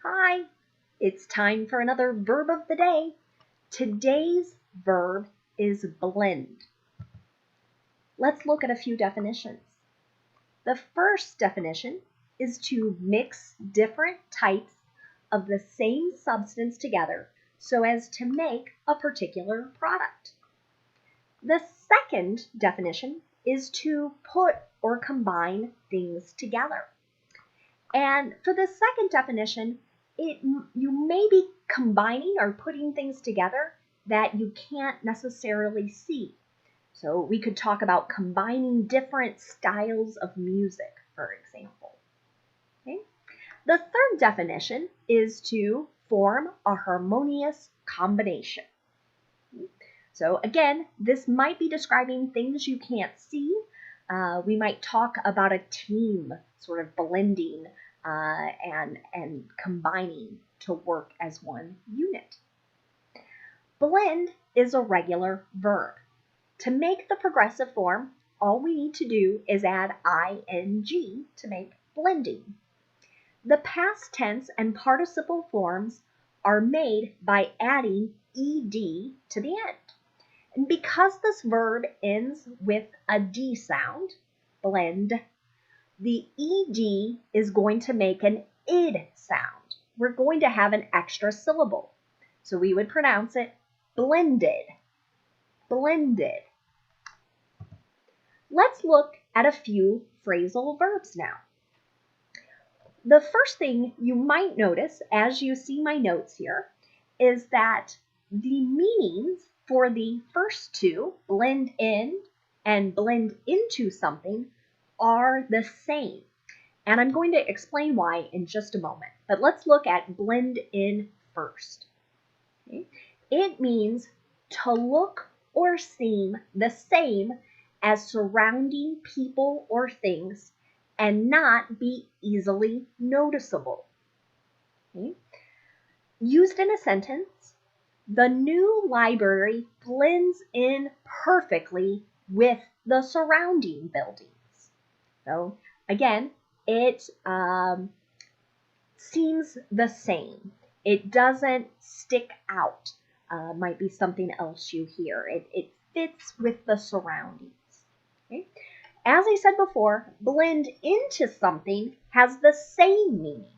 Hi, it's time for another verb of the day. Today's verb is blend. Let's look at a few definitions. The first definition is to mix different types of the same substance together so as to make a particular product. The second definition is to put or combine things together. And for the second definition, you may be combining or putting things together that you can't necessarily see. So we could talk about combining different styles of music, for example. Okay? The third definition is to form a harmonious combination. So again, this might be describing things you can't see. We might talk about a team sort of blending and combining to work as one unit. Blend is a regular verb. To make the progressive form, all we need to do is add ing to make blending. The past tense and participle forms are made by adding ed to the end. And because this verb ends with a D sound, blend, the ed is going to make an id sound. We're going to have an extra syllable. So we would pronounce it blended, blended. Let's look at a few phrasal verbs now. The first thing you might notice as you see my notes here is that the meanings for the first two, blend in and blend into something, are the same. And I'm going to explain why in just a moment. But let's look at blend in first. Okay? It means to look or seem the same as surrounding people or things and not be easily noticeable. Okay? Used in a sentence, the new library blends in perfectly with the surrounding buildings. So again, it seems the same. It doesn't stick out. Might be something else you hear. It fits with the surroundings. Okay? As I said before, blend into something has the same meaning.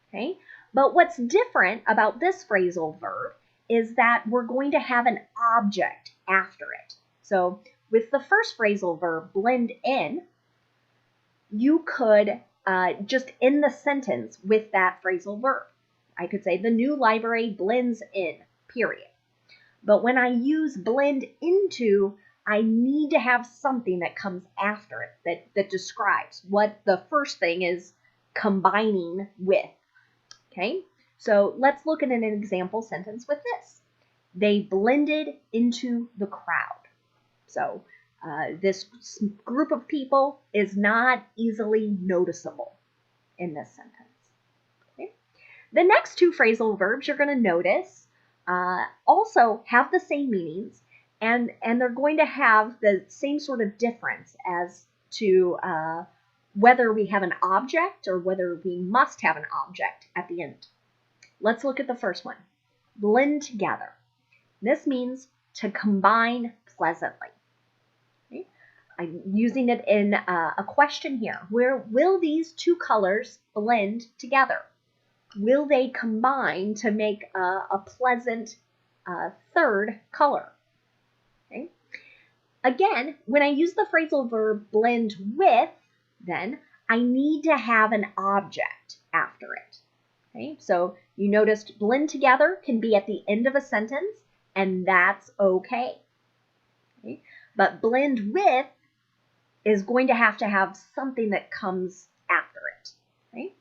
Okay? But what's different about this phrasal verb is that we're going to have an object after it. So with the first phrasal verb, blend in, you could just end the sentence with that phrasal verb. I could say the new library blends in, period. But when I use blend into, I need to have something that comes after it that describes what the first thing is combining with. Okay, so let's look at an example sentence with this. They blended into the crowd. So this group of people is not easily noticeable in this sentence. Okay? The next two phrasal verbs you're going to notice also have the same meanings, and they're going to have the same sort of difference as to whether we have an object or whether we must have an object at the end. Let's look at the first one. Blend together. This means to combine pleasantly. Okay? I'm using it in a question here. Where will these two colors blend together? Will they combine to make a pleasant third color? Okay? Again, when I use the phrasal verb blend with, then I need to have an object after it. Okay? So you noticed blend together can be at the end of a sentence, and that's okay. Okay? But blend with is going to have something that comes after it. Okay?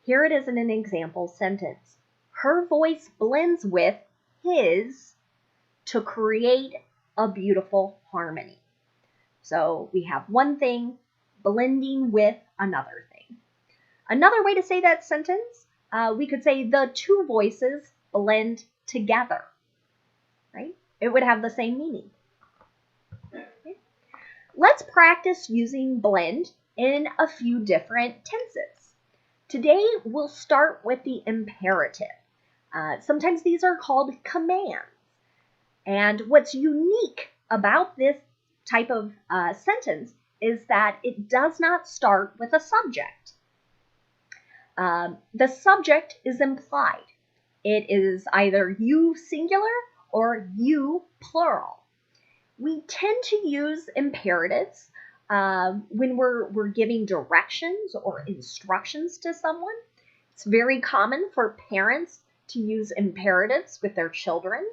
Here it is in an example sentence. Her voice blends with his to create a beautiful harmony. So we have one thing blending with another thing. Another way to say that sentence, we could say the two voices blend together, right? It would have the same meaning. Okay. Let's practice using blend in a few different tenses. Today, we'll start with the imperative. Sometimes these are called commands. And what's unique about this type of sentence is that it does not start with a subject. The subject is implied. It is either you singular or you plural. We tend to use imperatives when we're giving directions or instructions to someone. It's very common for parents to use imperatives with their children.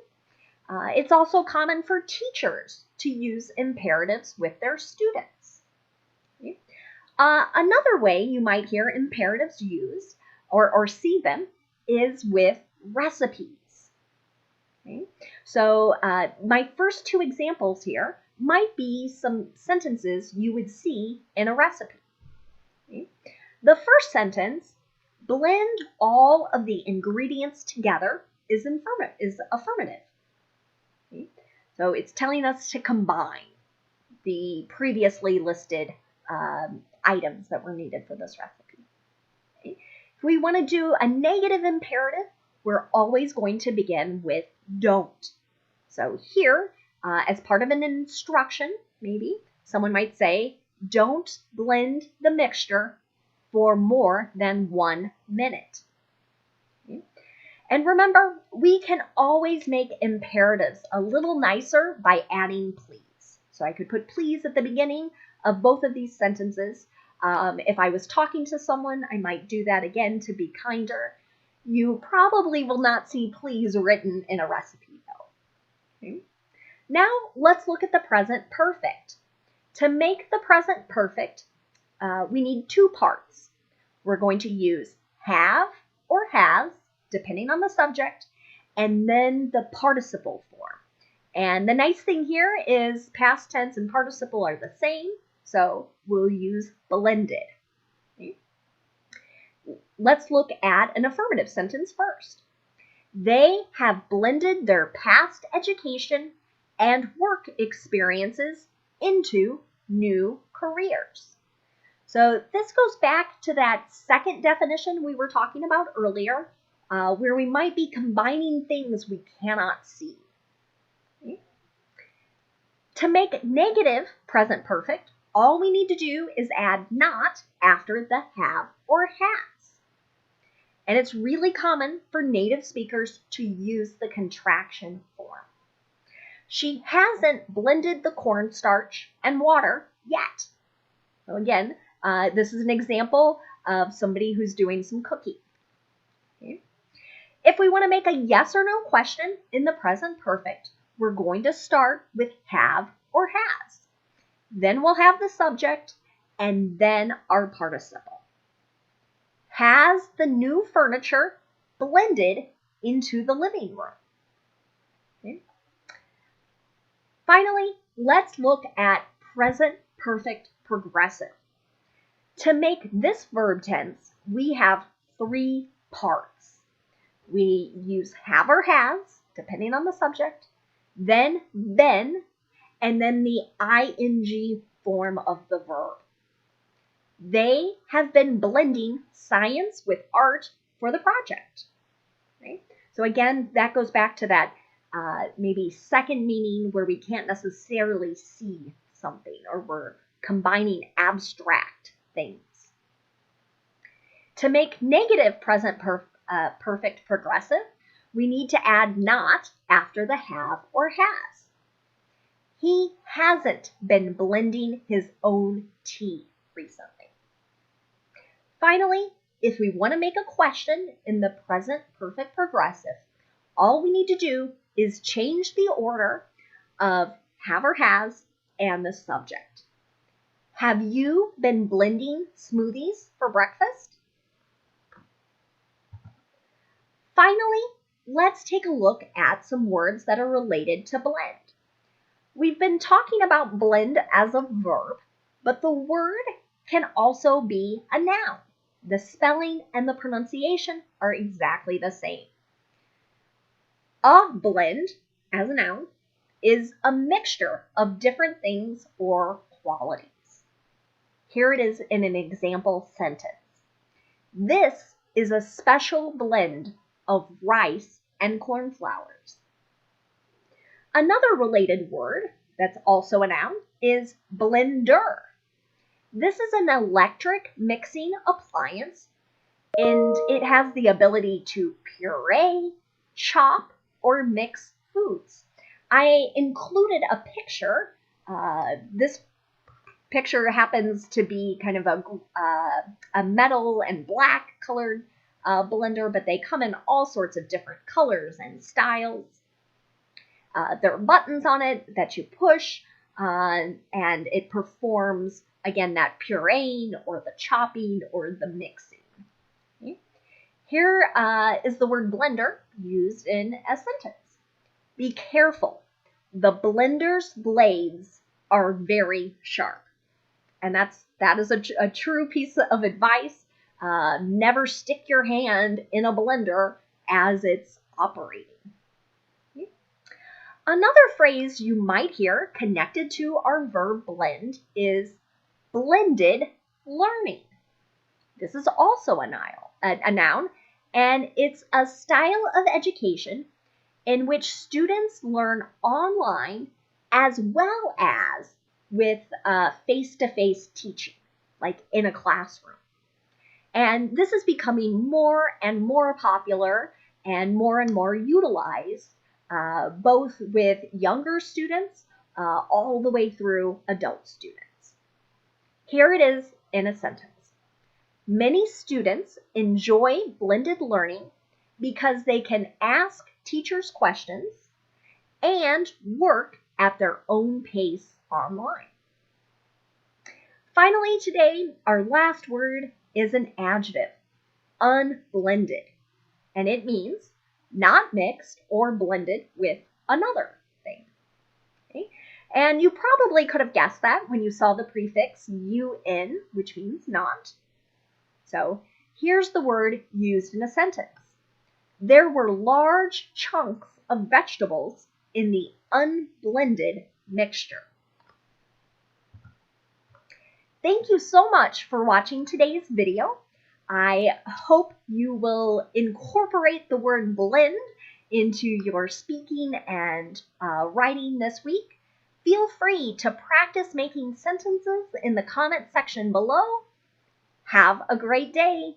It's also common for teachers to use imperatives with their students. Okay? Another way you might hear imperatives used or see them is with recipes. Okay? So my first two examples here might be some sentences you would see in a recipe. Okay? The first sentence, blend all of the ingredients together, is affirmative. Okay? So it's telling us to combine the previously listed items that were needed for this recipe. Okay? If we want to do a negative imperative, we're always going to begin with don't. So here, as part of an instruction, maybe, someone might say, don't blend the mixture for more than 1 minute. Okay? And remember, we can always make imperatives a little nicer by adding please. So I could put please at the beginning of both of these sentences. If I was talking to someone, I might do that again to be kinder. You probably will not see please written in a recipe, though. Okay? Now, let's look at the present perfect. To make the present perfect, we need two parts. We're going to use have or has, depending on the subject, and then the participle form. And the nice thing here is past tense and participle are the same, so we'll use blended. Okay? Let's look at an affirmative sentence first. They have blended their past education and work experiences into new careers. So this goes back to that second definition we were talking about earlier, where we might be combining things we cannot see. Okay? To make negative present perfect, all we need to do is add not after the have or has. And it's really common for native speakers to use the contraction form. She hasn't blended the cornstarch and water yet. So again, this is an example of somebody who's doing some cooking. Okay? If we want to make a yes or no question in the present perfect, we're going to start with have or has. Then we'll have the subject and then our participle. Has the new furniture blended into the living room? Okay. Finally, let's look at present perfect progressive. To make this verb tense, we have 3 parts. We use have or has, depending on the subject, then been, and then the ing form of the verb. They have been blending science with art for the project. Right? So again, that goes back to that maybe second meaning where we can't necessarily see something or we're combining abstract things. To make negative present perfect progressive, we need to add not after the have or has. He hasn't been blending his own tea recently. Finally, if we want to make a question in the present perfect progressive, all we need to do is change the order of have or has and the subject. Have you been blending smoothies for breakfast? Finally, let's take a look at some words that are related to blend. We've been talking about blend as a verb, but the word can also be a noun. The spelling and the pronunciation are exactly the same. A blend, as a noun, is a mixture of different things or qualities. Here it is in an example sentence. This is a special blend of rice and cornflowers. Another related word that's also a noun is blender. This is an electric mixing appliance, and it has the ability to puree, chop, or mix foods. I included a picture. This picture happens to be kind of a metal and black colored blender, but they come in all sorts of different colors and styles. There are buttons on it that you push, and it performs, again, that pureeing or the chopping or the mixing. Okay? Here is the word blender used in a sentence. Be careful. The blender's blades are very sharp. And that is a true piece of advice. Never stick your hand in a blender as it's operating. Okay? Another phrase you might hear connected to our verb blend is blended learning. This is also a noun, and it's a style of education in which students learn online as well as with face-to-face teaching, like in a classroom. And this is becoming more and more popular and more utilized, both with younger students all the way through adult students. Here it is in a sentence. Many students enjoy blended learning because they can ask teachers questions and work at their own pace online. Finally, today, our last word is an adjective, unblended, and it means not mixed or blended with another thing. Okay? And you probably could have guessed that when you saw the prefix un, which means not. So here's the word used in a sentence. There were large chunks of vegetables in the unblended mixture. Thank you so much for watching today's video. I hope you will incorporate the word blend into your speaking and writing this week. Feel free to practice making sentences in the comment section below. Have a great day.